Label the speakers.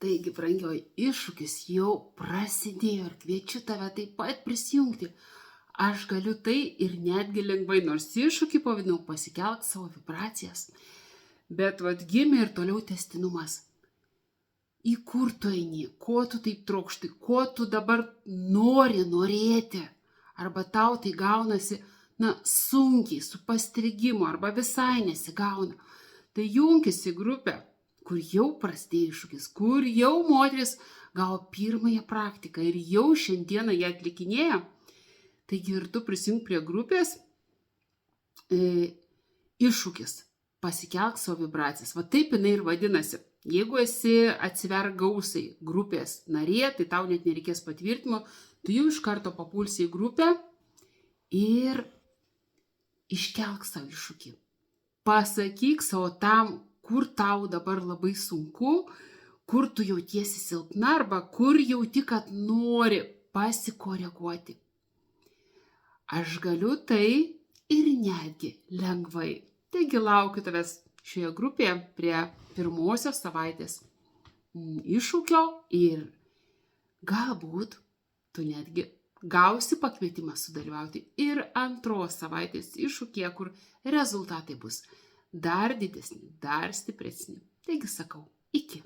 Speaker 1: Taigi, brangioji, iššūkis jau prasidėjo ir kviečiu tave taip pat prisijungti. Aš galiu tai ir netgi lengvai, nors iššūkį pavadinau pasikelk savo vibracijas. Bet gimė ir toliau tęstinumas. Į kur tu eini, ko tu taip trokšti, ko tu dabar norėti. Arba tau tai gaunasi, sunkiai, su pastrigimu, arba visai nesigauna. Tai junkis į grupę, kur jau prasidėjo iššūkis, kur jau moteris gavo pirmąją praktiką ir jau šiandieną ją atlikinėja. Taigi ir tu prisijunk prie grupės iššūkis, pasikelk savo vibracijas. Taip jinai ir vadinasi. Jeigu esi atsiverk gausiai grupės narė, tai tau net nereikės patvirtimo, tu jau iš karto papulsi į grupę ir iškelk savo iššūkį. Pasakyk savo tam, kur tau dabar labai sunku, kur tu jautiesi silpna arba kur jauti, kad nori pasikoreguoti. Aš galiu tai ir netgi lengvai. Taigi laukiu tavęs šioje grupėje prie pirmosios savaitės iššūkio ir galbūt tu netgi gausi pakvietimą sudalyvauti ir antros savaitės iššūkyje, kur rezultatai bus dar didesni, dar stipresni. Taigi sakau, iki.